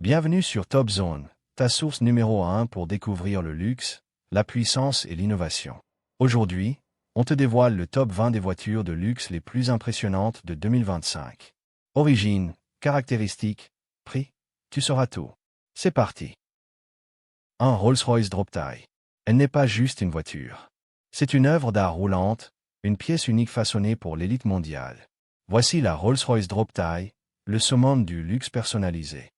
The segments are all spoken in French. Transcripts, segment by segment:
Bienvenue sur Top Zone, ta source numéro 1 pour découvrir le luxe, la puissance et l'innovation. Aujourd'hui, on te dévoile le top 20 des voitures de luxe les plus impressionnantes de 2025. Origine, caractéristiques, prix, tu sauras tout. C'est parti. 1. Rolls-Royce Droptie. Elle n'est pas juste une voiture. C'est une œuvre d'art roulante, une pièce unique façonnée pour l'élite mondiale. Voici la Rolls-Royce Droptie, le summum du luxe personnalisé.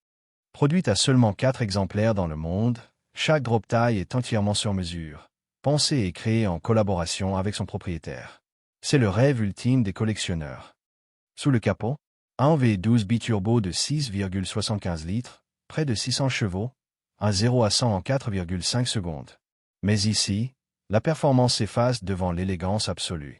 Produite à seulement 4 exemplaires dans le monde, chaque Droptie est entièrement sur mesure, pensée et créée en collaboration avec son propriétaire. C'est le rêve ultime des collectionneurs. Sous le capot, un V12 biturbo de 6,75 litres, près de 600 chevaux, un 0 à 100 en 4,5 secondes. Mais ici, la performance s'efface devant l'élégance absolue.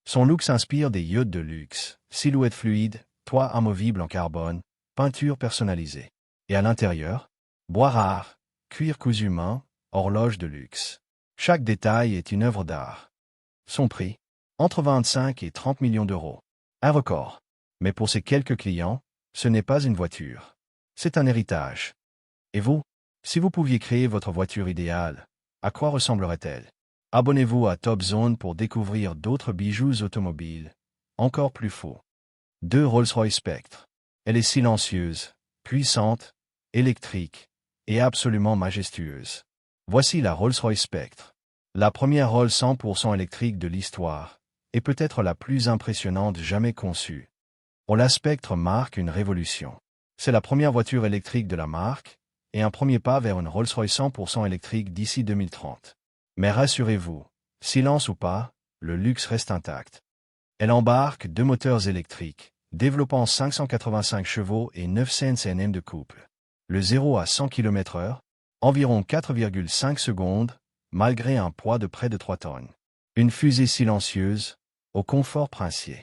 Son look s'inspire des yachts de luxe, silhouette fluide, toit amovible en carbone, peinture personnalisée. Et à l'intérieur, bois rare, cuir cousu main, horloge de luxe. Chaque détail est une œuvre d'art. Son prix, entre 25 et 30 millions d'euros. Un record. Mais pour ces quelques clients, ce n'est pas une voiture. C'est un héritage. Et vous, si vous pouviez créer votre voiture idéale, à quoi ressemblerait-elle? Abonnez-vous à Top Zone pour découvrir d'autres bijoux automobiles, encore plus faux. 2. Rolls-Royce Spectre. Elle est silencieuse, puissante, électrique et absolument majestueuse. Voici la Rolls-Royce Spectre. La première Rolls 100% électrique de l'histoire, et peut-être la plus impressionnante jamais conçue. Pour la Spectre marque une révolution. C'est la première voiture électrique de la marque, et un premier pas vers une Rolls-Royce 100% électrique d'ici 2030. Mais rassurez-vous, silence ou pas, le luxe reste intact. Elle embarque 2 moteurs électriques, développant 585 chevaux et 900 Nm de couple. Le 0 à 100 km/h, environ 4,5 secondes, malgré un poids de près de 3 tonnes. Une fusée silencieuse, au confort princier.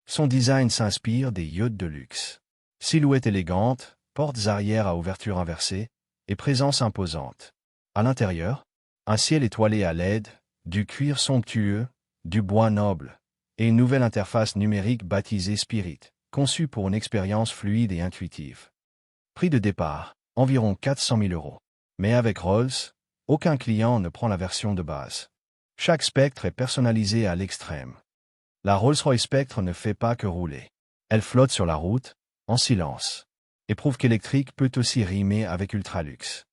Son design s'inspire des yachts de luxe. Silhouette élégante, portes arrière à ouverture inversée, et présence imposante. À l'intérieur, un ciel étoilé à LED, du cuir somptueux, du bois noble, et une nouvelle interface numérique baptisée Spirit, conçue pour une expérience fluide et intuitive. Prix de départ, environ 400 000 euros. Mais avec Rolls, aucun client ne prend la version de base. Chaque Spectre est personnalisé à l'extrême. La Rolls-Royce Spectre ne fait pas que rouler. Elle flotte sur la route, en silence, et prouve qu'électrique peut aussi rimer avec ultraluxe.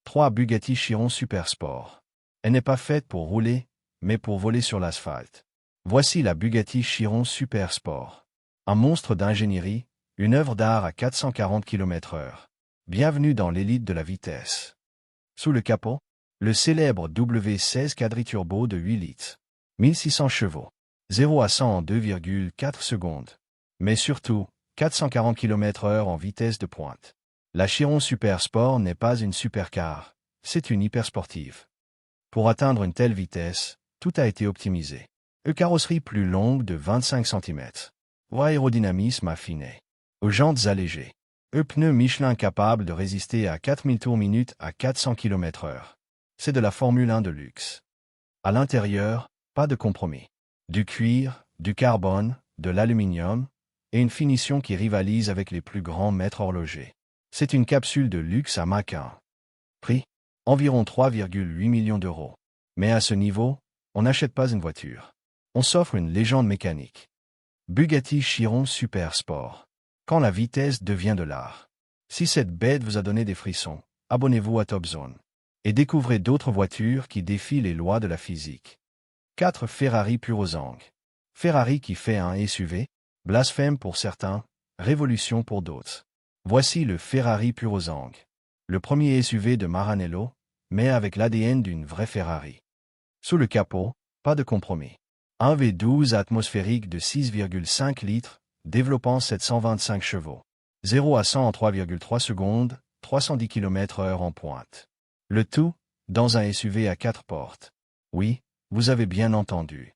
3. Bugatti Chiron Super Sport. Elle n'est pas faite pour rouler, mais pour voler sur l'asphalte. Voici la Bugatti Chiron Super Sport. Un monstre d'ingénierie, une œuvre d'art à 440 km/h. Bienvenue dans l'élite de la vitesse. Sous le capot, le célèbre W16 quadriturbo de 8 litres. 1600 chevaux. 0 à 100 en 2,4 secondes. Mais surtout, 440 km/h en vitesse de pointe. La Chiron Super Sport n'est pas une supercar, c'est une hypersportive. Pour atteindre une telle vitesse, tout a été optimisé. Carrosserie plus longue de 25 cm. Aérodynamisme affiné. Aux jantes allégées. Pneus Michelin capables de résister à 4000 tours minute à 400 km/h. C'est de la Formule 1 de luxe. À l'intérieur, pas de compromis. Du cuir, du carbone, de l'aluminium, et une finition qui rivalise avec les plus grands maîtres horlogers. C'est une capsule de luxe à Mach 1. Prix, environ 3,8 millions d'euros. Mais à ce niveau, on n'achète pas une voiture. On s'offre une légende mécanique. Bugatti Chiron Super Sport. Quand la vitesse devient de l'art. Si cette bête vous a donné des frissons, abonnez-vous à Top Zone. Et découvrez d'autres voitures qui défient les lois de la physique. 4. Ferrari Purozang. Ferrari qui fait un SUV, blasphème pour certains, révolution pour d'autres. Voici le Ferrari Purozang. Le premier SUV de Maranello, mais avec l'ADN d'une vraie Ferrari. Sous le capot, pas de compromis. Un V12 atmosphérique de 6,5 litres, développant 725 chevaux. 0 à 100 en 3,3 secondes, 310 km/h en pointe. Le tout, dans un SUV à 4 portes. Oui, vous avez bien entendu.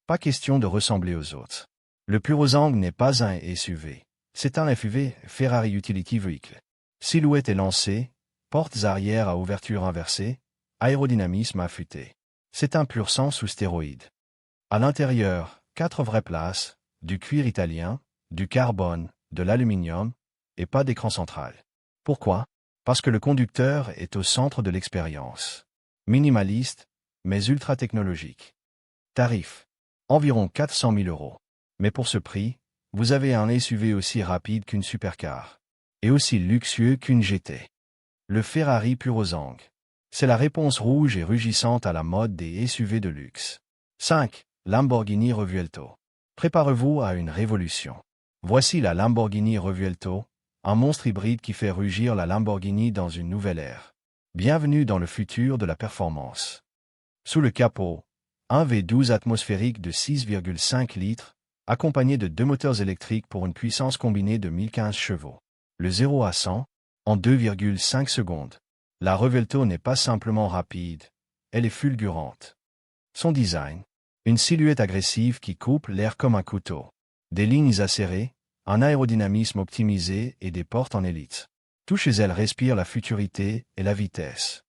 Pas question de ressembler aux autres. Le Purozang n'est pas un SUV. C'est un FUV, Ferrari Utility Vehicle. Silhouette élancée, portes arrière à ouverture inversée, aérodynamisme affûté. C'est un pur sang sous stéroïdes. À l'intérieur, 4 vraies places, du cuir italien, du carbone, de l'aluminium, et pas d'écran central. Pourquoi? Parce que le conducteur est au centre de l'expérience. Minimaliste, mais ultra technologique. Tarif. Environ 400 000 euros. Mais pour ce prix, vous avez un SUV aussi rapide qu'une supercar. Et aussi luxueux qu'une GT. Le Ferrari Purozang. C'est la réponse rouge et rugissante à la mode des SUV de luxe. 5. Lamborghini Revuelto. Préparez-vous à une révolution. Voici la Lamborghini Revuelto, un monstre hybride qui fait rugir la Lamborghini dans une nouvelle ère. Bienvenue dans le futur de la performance. Sous le capot, un V12 atmosphérique de 6,5 litres, accompagné de 2 moteurs électriques pour une puissance combinée de 1015 chevaux. Le 0 à 100, en 2,5 secondes. La Revuelto n'est pas simplement rapide, elle est fulgurante. Son design, une silhouette agressive qui coupe l'air comme un couteau. Des lignes acérées, un aérodynamisme optimisé et des portes en élite. Tout chez elle respire la futurité et la vitesse.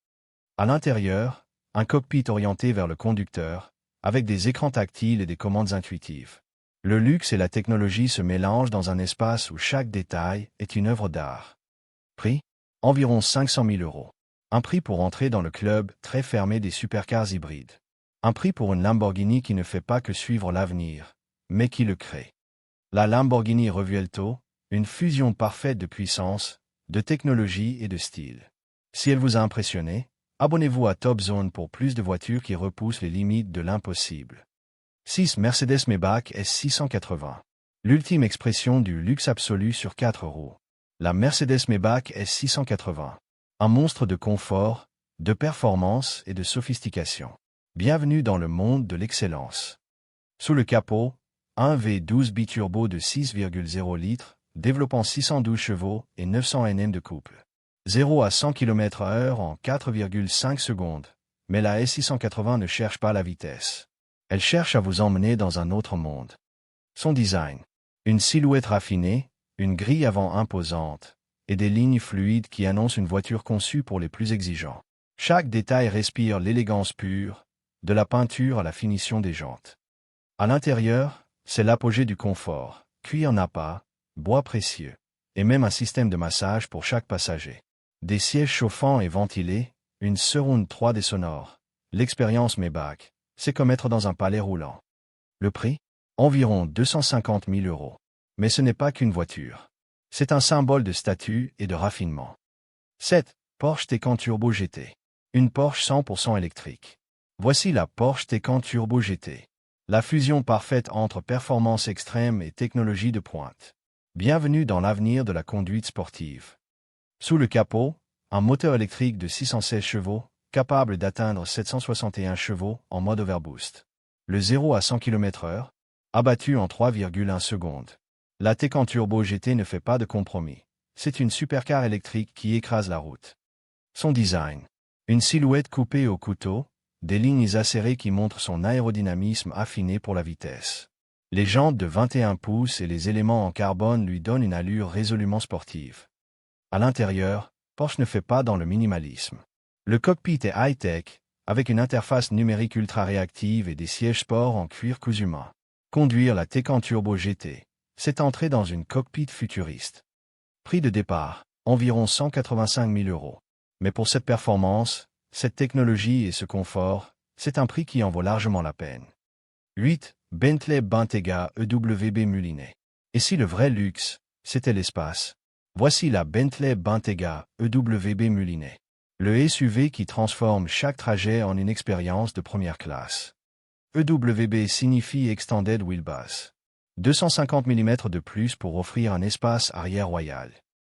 À l'intérieur, un cockpit orienté vers le conducteur, avec des écrans tactiles et des commandes intuitives. Le luxe et la technologie se mélangent dans un espace où chaque détail est une œuvre d'art. Prix? Environ 500 000 euros. Un prix pour entrer dans le club très fermé des supercars hybrides. Un prix pour une Lamborghini qui ne fait pas que suivre l'avenir, mais qui le crée. La Lamborghini Revuelto, une fusion parfaite de puissance, de technologie et de style. Si elle vous a impressionné, abonnez-vous à Top Zone pour plus de voitures qui repoussent les limites de l'impossible. 6. Mercedes Maybach S680. L'ultime expression du luxe absolu sur 4 roues. La Mercedes Maybach S680. Un monstre de confort, de performance et de sophistication. Bienvenue dans le monde de l'excellence. Sous le capot, un V12 biturbo de 6,0 litres, développant 612 chevaux et 900 Nm de couple. 0 à 100 km/h en 4,5 secondes. Mais la S680 ne cherche pas la vitesse. Elle cherche à vous emmener dans un autre monde. Son design. Une silhouette raffinée, une grille avant imposante, et des lignes fluides qui annoncent une voiture conçue pour les plus exigeants. Chaque détail respire l'élégance pure, de la peinture à la finition des jantes. À l'intérieur, c'est l'apogée du confort, cuir nappa, bois précieux, et même un système de massage pour chaque passager. Des sièges chauffants et ventilés, une surround 3D sonore. L'expérience Maybach, c'est comme être dans un palais roulant. Le prix? Environ 250 000 euros. Mais ce n'est pas qu'une voiture. C'est un symbole de statut et de raffinement. 7. Porsche Taycan Turbo GT. Une Porsche 100% électrique. Voici la Porsche Taycan Turbo GT. La fusion parfaite entre performance extrême et technologie de pointe. Bienvenue dans l'avenir de la conduite sportive. Sous le capot, un moteur électrique de 616 chevaux, capable d'atteindre 761 chevaux en mode overboost. Le 0 à 100 km/h, abattu en 3,1 secondes. La Taycan Turbo GT ne fait pas de compromis. C'est une supercar électrique qui écrase la route. Son design. Une silhouette coupée au couteau, des lignes acérées qui montrent son aérodynamisme affiné pour la vitesse. Les jantes de 21 pouces et les éléments en carbone lui donnent une allure résolument sportive. À l'intérieur, Porsche ne fait pas dans le minimalisme. Le cockpit est high-tech, avec une interface numérique ultra réactive et des sièges sport en cuir cousu main. Conduire la Taycan Turbo GT, c'est entrer dans une cockpit futuriste. Prix de départ, environ 185 000 euros. Mais pour cette performance, cette technologie et ce confort, c'est un prix qui en vaut largement la peine. 8. Bentley Bentayga EWB Mulinet. Et si le vrai luxe, c'était l'espace? Voici la Bentley Bentayga EWB Mulinet. Le SUV qui transforme chaque trajet en une expérience de première classe. EWB signifie Extended Wheelbase. 250 mm de plus pour offrir un espace arrière royal.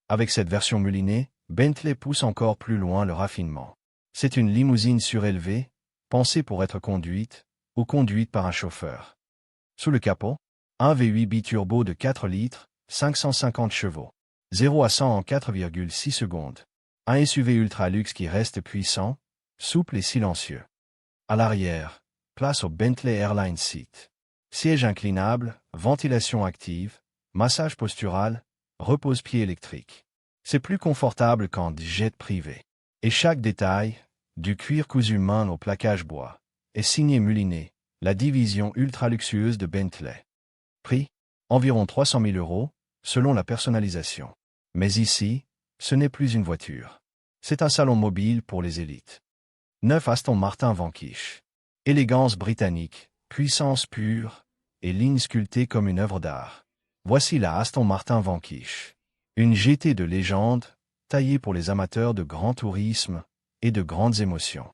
Avec cette version Mulinet, Bentley pousse encore plus loin le raffinement. C'est une limousine surélevée, pensée pour être conduite, ou conduite par un chauffeur. Sous le capot, un V8 biturbo de 4 litres, 550 chevaux. 0 à 100 en 4,6 secondes. Un SUV ultra luxe qui reste puissant, souple et silencieux. À l'arrière, place au Bentley Airline Seat. Siège inclinable, ventilation active, massage postural, repose-pied électrique. C'est plus confortable qu'en jet privé. Et chaque détail, du cuir cousu main au plaquage bois, est signé Mulinet, la division ultra luxueuse de Bentley. Prix? Environ 300 000 euros, selon la personnalisation. Mais ici, Ce n'est plus une voiture. C'est un salon mobile pour les élites. 9 Aston Martin Vanquish. Élégance britannique, puissance pure, et ligne sculptée comme une œuvre d'art. Voici la Aston Martin Vanquish. Une GT de légende, taillée pour les amateurs de grand tourisme et de grandes émotions.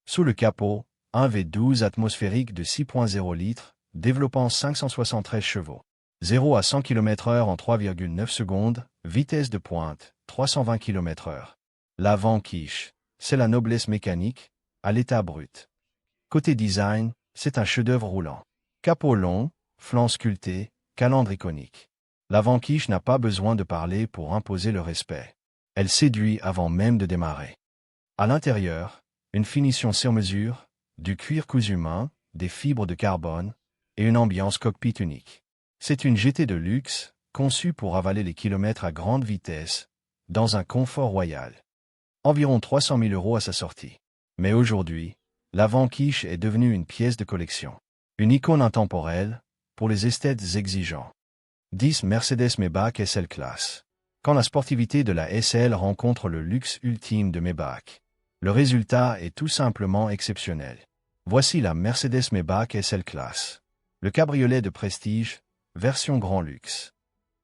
Sous le capot, un V12 atmosphérique de 6.0 litres, développant 573 chevaux. 0 à 100 km/h en 3,9 secondes, vitesse de pointe, 320 km/h. La Vanquish, c'est la noblesse mécanique, à l'état brut. Côté design, c'est un chef-d'œuvre roulant. Capot long, flanc sculpté, calandre iconique. La Vanquish n'a pas besoin de parler pour imposer le respect. Elle séduit avant même de démarrer. À l'intérieur, une finition sur mesure, du cuir cousu main, des fibres de carbone, et une ambiance cockpit unique. C'est une GT de luxe, conçue pour avaler les kilomètres à grande vitesse, dans un confort royal. Environ 300 000 € à sa sortie. Mais aujourd'hui, la Vanquish est devenue une pièce de collection. Une icône intemporelle, pour les esthètes exigeants. 10 Mercedes-Maybach SL Class. Quand la sportivité de la SL rencontre le luxe ultime de Maybach, le résultat est tout simplement exceptionnel. Voici la Mercedes-Maybach SL Class. Le cabriolet de prestige, version grand luxe.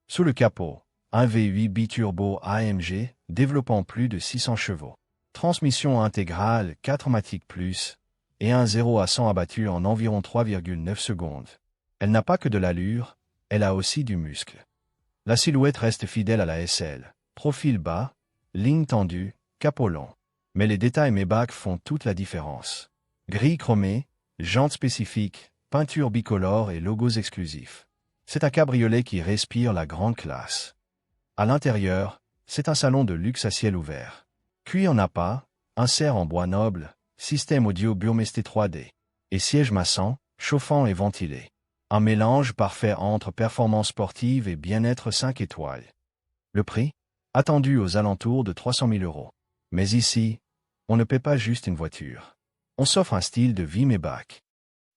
Sous le capot, un V8 biturbo AMG, développant plus de 600 chevaux. Transmission intégrale 4matic Plus, et un 0 à 100 abattu en environ 3,9 secondes. Elle n'a pas que de l'allure, elle a aussi du muscle. La silhouette reste fidèle à la SL. Profil bas, ligne tendue, capot long. Mais les détails Maybach font toute la différence. Gris chromé, jantes spécifiques, peinture bicolore et logos exclusifs. C'est un cabriolet qui respire la grande classe. À l'intérieur, c'est un salon de luxe à ciel ouvert. Cuir Nappa, insert en bois noble, système audio Burmester 3D, et siège maçon, chauffant et ventilé. Un mélange parfait entre performance sportive et bien-être 5 étoiles. Le prix? Attendu aux alentours de 300 000 €. Mais ici, on ne paie pas juste une voiture. On s'offre un style de vie Maybach.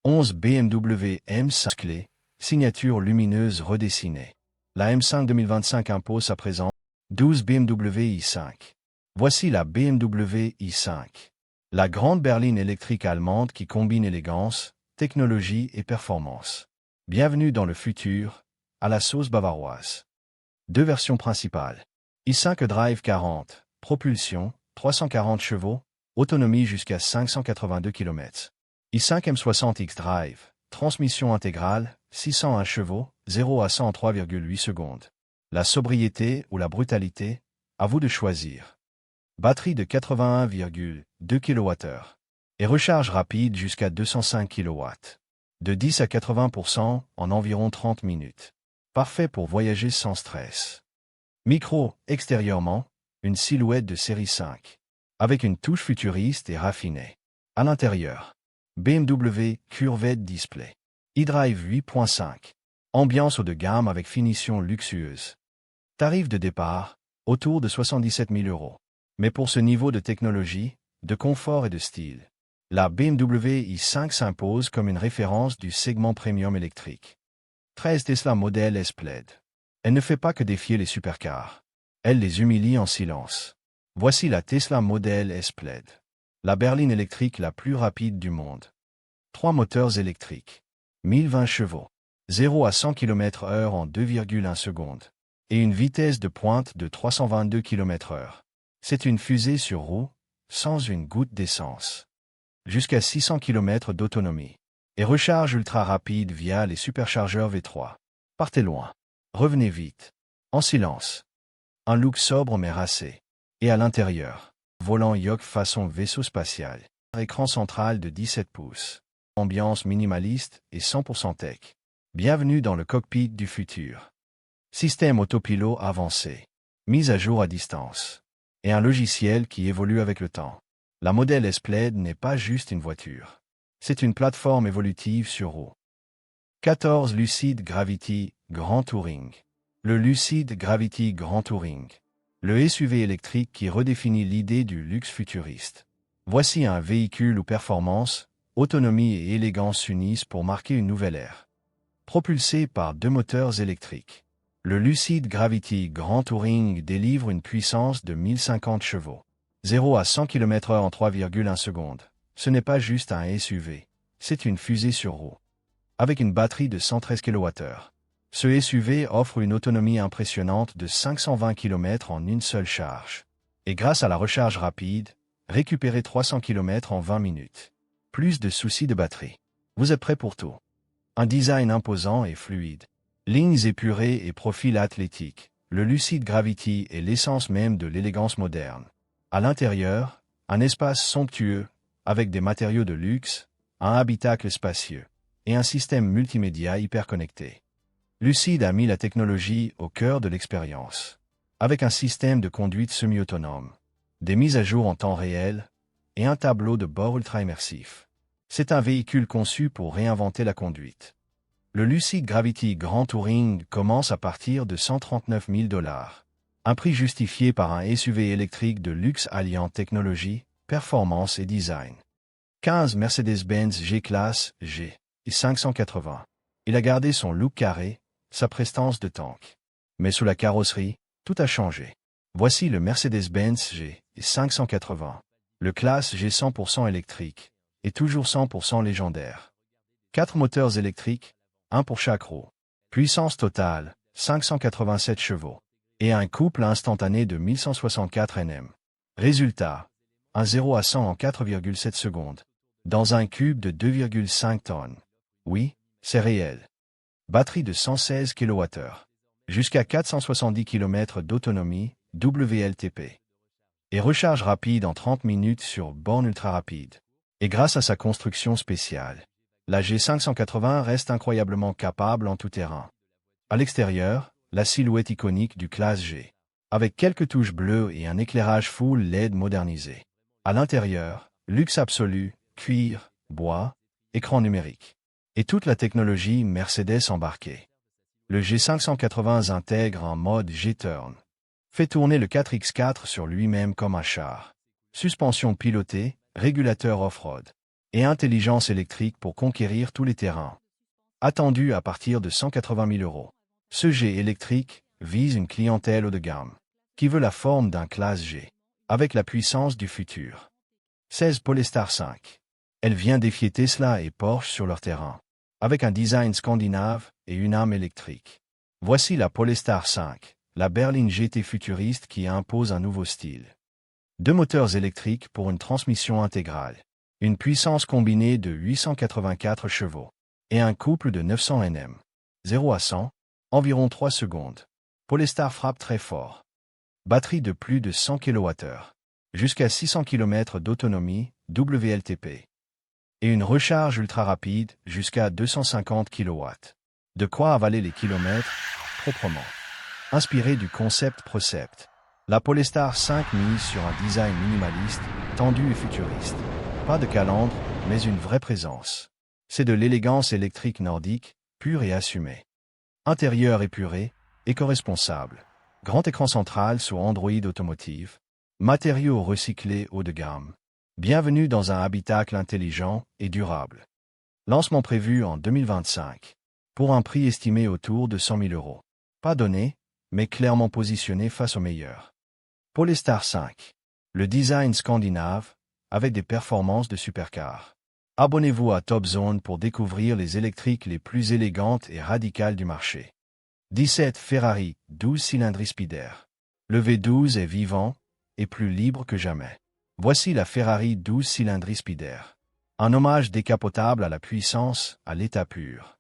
11 BMW M5 clé, signature lumineuse redessinée. La M5 2025 impose à présent 12 BMW i5. Voici la BMW i5. La grande berline électrique allemande qui combine élégance, technologie et performance. Bienvenue dans le futur, à la sauce bavaroise. Deux versions principales. i5 Drive 40, propulsion, 340 chevaux, autonomie jusqu'à 582 km. i5 M60X Drive, transmission intégrale, 601 chevaux, 0 à 100 en 3,8 secondes. La sobriété ou la brutalité, à vous de choisir. Batterie de 81,2 kWh. Et recharge rapide jusqu'à 205 kW. De 10 à 80% en environ 30 minutes. Parfait pour voyager sans stress. Micro, extérieurement, une silhouette de série 5. Avec une touche futuriste et raffinée. À l'intérieur, BMW Curved Display. eDrive 8.5. Ambiance haut de gamme avec finition luxueuse. Tarif de départ, autour de 77 000 €. Mais pour ce niveau de technologie, de confort et de style, la BMW i5 s'impose comme une référence du segment premium électrique. 13 Tesla Model S Plaid. Elle ne fait pas que défier les supercars. Elle les humilie en silence. Voici la Tesla Model S Plaid. La berline électrique la plus rapide du monde. 3 moteurs électriques. 1020 chevaux. 0 à 100 km/h en 2,1 secondes. Et une vitesse de pointe de 322 km/h. C'est une fusée sur roue, sans une goutte d'essence. Jusqu'à 600 km d'autonomie. Et recharge ultra rapide via les superchargeurs V3. Partez loin. Revenez vite. En silence. Un look sobre mais racé. Et à l'intérieur, volant yoke façon vaisseau spatial. Écran central de 17 pouces. Ambiance minimaliste et 100% tech. Bienvenue dans le cockpit du futur. Système autopilote avancé. Mise à jour à distance. Et un logiciel qui évolue avec le temps. La Model S Plaid n'est pas juste une voiture. C'est une plateforme évolutive sur roues. 14 Lucid Gravity Grand Touring. Le Lucid Gravity Grand Touring. Le SUV électrique qui redéfinit l'idée du luxe futuriste. Voici un véhicule où performance, autonomie et élégance s'unissent pour marquer une nouvelle ère. Propulsé par 2 moteurs électriques. Le Lucid Gravity Grand Touring délivre une puissance de 1050 chevaux. 0 à 100 km/h en 3,1 secondes. Ce n'est pas juste un SUV, c'est une fusée sur roue. Avec une batterie de 113 kWh. Ce SUV offre une autonomie impressionnante de 520 km en une seule charge. Et grâce à la recharge rapide, récupérez 300 km en 20 minutes. Plus de soucis de batterie. Vous êtes prêt pour tout. Un design imposant et fluide. Lignes épurées et profil athlétique. Le Lucid Gravity est l'essence même de l'élégance moderne. À l'intérieur, un espace somptueux, avec des matériaux de luxe, un habitacle spacieux, et un système multimédia hyper connecté. Lucid a mis la technologie au cœur de l'expérience, avec un système de conduite semi-autonome, des mises à jour en temps réel, et un tableau de bord ultra-immersif. C'est un véhicule conçu pour réinventer la conduite. Le Lucid Gravity Grand Touring commence à partir de 139 000 $, un prix justifié par un SUV électrique de luxe alliant technologie, performance et design. 15 Mercedes-Benz G-Class G et 580. Il a gardé son look carré, sa prestance de tank. Mais sous la carrosserie, tout a changé. Voici le Mercedes-Benz G et 580. Le classe G 100% électrique, et toujours 100% légendaire. 4 moteurs électriques, un pour chaque roue. Puissance totale, 587 chevaux. Et un couple instantané de 1164 Nm. Résultat, un 0 à 100 en 4,7 secondes. Dans un cube de 2,5 tonnes. Oui, c'est réel. Batterie de 116 kWh. Jusqu'à 470 km d'autonomie, WLTP. Et recharge rapide en 30 minutes sur borne ultra rapide. Et grâce à sa construction spéciale, la G580 reste incroyablement capable en tout terrain. À l'extérieur, la silhouette iconique du classe G, avec quelques touches bleues et un éclairage full LED modernisé. À l'intérieur, luxe absolu, cuir, bois, écran numérique. Et toute la technologie Mercedes embarquée. Le G580 intègre un mode G-Turn. Fait tourner le 4x4 sur lui-même comme un char. Suspension pilotée, régulateur off-road. Et intelligence électrique pour conquérir tous les terrains. Attendu à partir de 180 000 €. Ce G électrique vise une clientèle haut de gamme, qui veut la forme d'un classe G, avec la puissance du futur. 16 Polestar 5. Elle vient défier Tesla et Porsche sur leur terrain, avec un design scandinave et une âme électrique. Voici la Polestar 5, la berline GT futuriste qui impose un nouveau style. 2 moteurs électriques pour une transmission intégrale, une puissance combinée de 884 chevaux, et un couple de 900 Nm. 0 à 100, environ 3 secondes. Polestar frappe très fort. Batterie de plus de 100 kWh. Jusqu'à 600 km d'autonomie, WLTP. Et une recharge ultra rapide jusqu'à 250 kW. De quoi avaler les kilomètres, proprement. Inspiré du concept Procept, la Polestar 5 mise sur un design minimaliste, tendu et futuriste. Pas de calandre, mais une vraie présence. C'est de l'élégance électrique nordique, pure et assumée. Intérieur épuré, éco-responsable. Grand écran central sous Android Automotive. Matériaux recyclés haut de gamme. Bienvenue dans un habitacle intelligent et durable. Lancement prévu en 2025. Pour un prix estimé autour de 100 000 €. Pas donné, mais clairement positionné face aux meilleurs. Polestar 5. Le design scandinave, avec des performances de supercar. Abonnez-vous à Top Zone pour découvrir les électriques les plus élégantes et radicales du marché. 17 Ferrari 12 cylindres Spider. Le V12 est vivant et plus libre que jamais. Voici la Ferrari 12 cylindres Spider. Un hommage décapotable à la puissance, à l'état pur.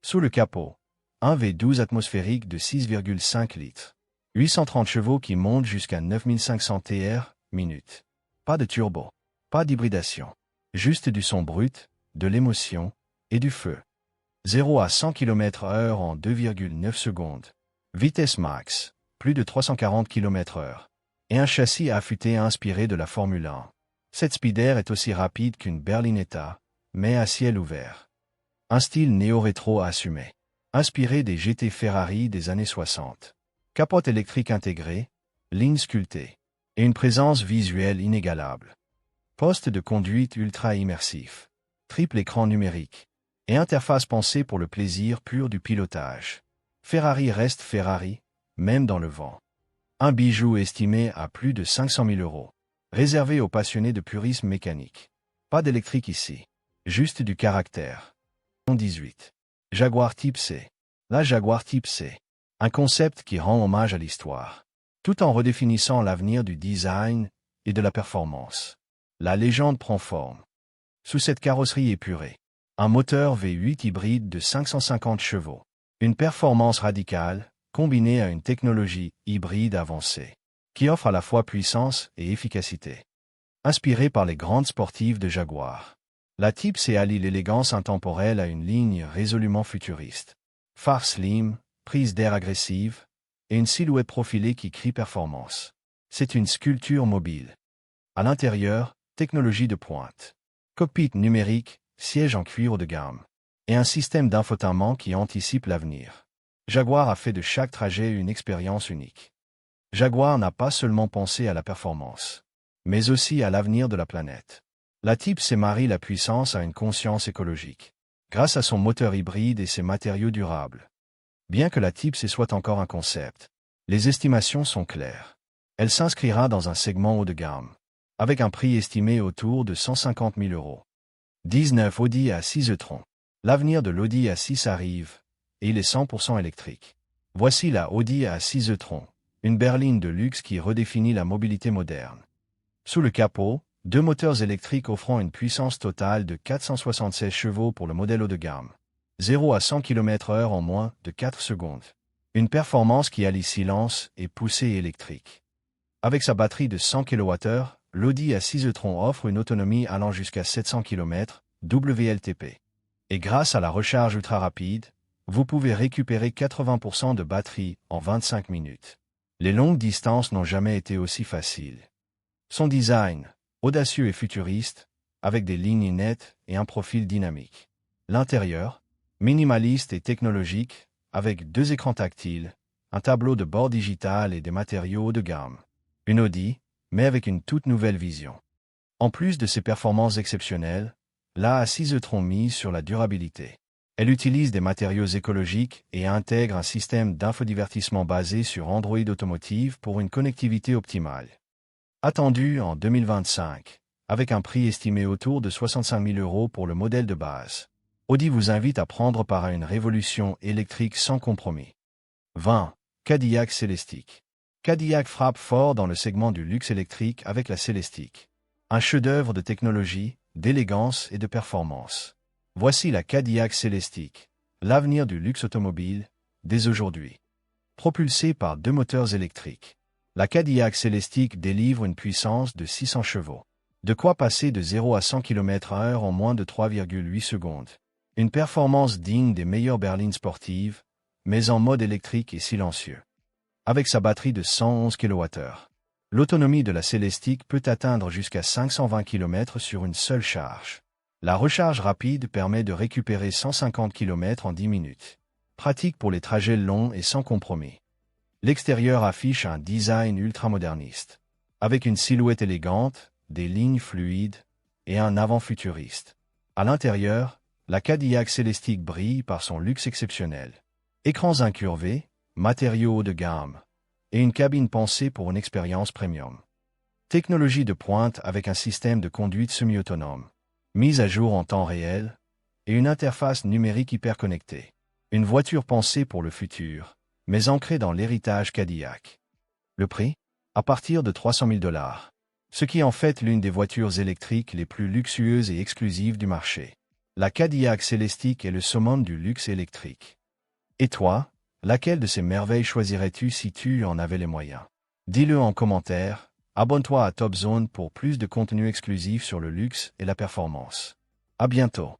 Sous le capot, un V12 atmosphérique de 6,5 litres. 830 chevaux qui montent jusqu'à 9500 TR, minutes. Pas de turbo, pas d'hybridation. Juste du son brut, de l'émotion et du feu. 0 à 100 km/h en 2,9 secondes. Vitesse max, plus de 340 km/h. Et un châssis affûté inspiré de la Formule 1. Cette Spider est aussi rapide qu'une Berlinetta, mais à ciel ouvert. Un style néo-rétro assumé. Inspiré des GT Ferrari des années 60. Capote électrique intégrée, ligne sculptée. Et une présence visuelle inégalable. Poste de conduite ultra immersif. Triple écran numérique. Et interface pensée pour le plaisir pur du pilotage. Ferrari reste Ferrari, même dans le vent. Un bijou estimé à plus de 500 000 €. Réservé aux passionnés de purisme mécanique. Pas d'électrique ici. Juste du caractère. 18. Jaguar Type C. La Jaguar Type C. Un concept qui rend hommage à l'histoire, tout en redéfinissant l'avenir du design et de la performance. La légende prend forme. Sous cette carrosserie épurée, un moteur V8 hybride de 550 chevaux. Une performance radicale, combinée à une technologie hybride avancée, qui offre à la fois puissance et efficacité. Inspirée par les grandes sportives de Jaguar, la Type C allie l'élégance intemporelle à une ligne résolument futuriste. Phare slim, prise d'air agressive, et une silhouette profilée qui crie performance. C'est une sculpture mobile. À l'intérieur, technologie de pointe. Cockpit numérique, siège en cuir haut de gamme. Et un système d'infotainment qui anticipe l'avenir. Jaguar a fait de chaque trajet une expérience unique. Jaguar n'a pas seulement pensé à la performance, mais aussi à l'avenir de la planète. La Type C marie la puissance à une conscience écologique, grâce à son moteur hybride et ses matériaux durables. Bien que la Type C soit encore un concept, les estimations sont claires. Elle s'inscrira dans un segment haut de gamme, avec un prix estimé autour de 150 000 €. 19 Audi A6 e-tron. L'avenir de l'Audi A6 arrive, et il est 100% électrique. Voici la Audi A6 e-tron, une berline de luxe qui redéfinit la mobilité moderne. Sous le capot, deux moteurs électriques offrant une puissance totale de 476 chevaux pour le modèle haut de gamme. 0 à 100 km/h en moins de 4 secondes. Une performance qui allie silence et poussée électrique. Avec sa batterie de 100 kWh, l'Audi A6 e-tron offre une autonomie allant jusqu'à 700 km, WLTP. Et grâce à la recharge ultra rapide, vous pouvez récupérer 80% de batterie en 25 minutes. Les longues distances n'ont jamais été aussi faciles. Son design, audacieux et futuriste, avec des lignes nettes et un profil dynamique. L'intérieur, minimaliste et technologique, avec 2 écrans tactiles, un tableau de bord digital et des matériaux haut de gamme. Une Audi, mais avec une toute nouvelle vision. En plus de ses performances exceptionnelles, la A6 e-tron mise sur la durabilité. Elle utilise des matériaux écologiques et intègre un système d'infodivertissement basé sur Android Automotive pour une connectivité optimale. Attendue en 2025, avec un prix estimé autour de 65 000 € pour le modèle de base. Audi vous invite à prendre part à une révolution électrique sans compromis. 20. Cadillac Celestiq. Cadillac frappe fort dans le segment du luxe électrique avec la Celestiq. Un chef-d'œuvre de technologie, d'élégance et de performance. Voici la Cadillac Celestiq, l'avenir du luxe automobile, dès aujourd'hui. Propulsée par 2 moteurs électriques, la Cadillac Celestiq délivre une puissance de 600 chevaux. De quoi passer de 0 à 100 km/h en moins de 3,8 secondes. Une performance digne des meilleures berlines sportives, mais en mode électrique et silencieux. Avec sa batterie de 111 kWh. L'autonomie de la Celestiq peut atteindre jusqu'à 520 km sur une seule charge. La recharge rapide permet de récupérer 150 km en 10 minutes. Pratique pour les trajets longs et sans compromis. L'extérieur affiche un design ultramoderniste, avec une silhouette élégante, des lignes fluides et un avant futuriste. À l'intérieur, la Cadillac Celestiq brille par son luxe exceptionnel. Écrans incurvés, matériaux haut de gamme, et une cabine pensée pour une expérience premium. Technologie de pointe avec un système de conduite semi-autonome, mise à jour en temps réel, et une interface numérique hyper connectée. Une voiture pensée pour le futur, mais ancrée dans l'héritage Cadillac. Le prix? À partir de 300 000 $, ce qui en fait l'une des voitures électriques les plus luxueuses et exclusives du marché. La Cadillac Celestiq est le summum du luxe électrique. Et toi? Laquelle de ces merveilles choisirais-tu si tu en avais les moyens? Dis-le en commentaire, abonne-toi à Top Zone pour plus de contenu exclusif sur le luxe et la performance. À bientôt.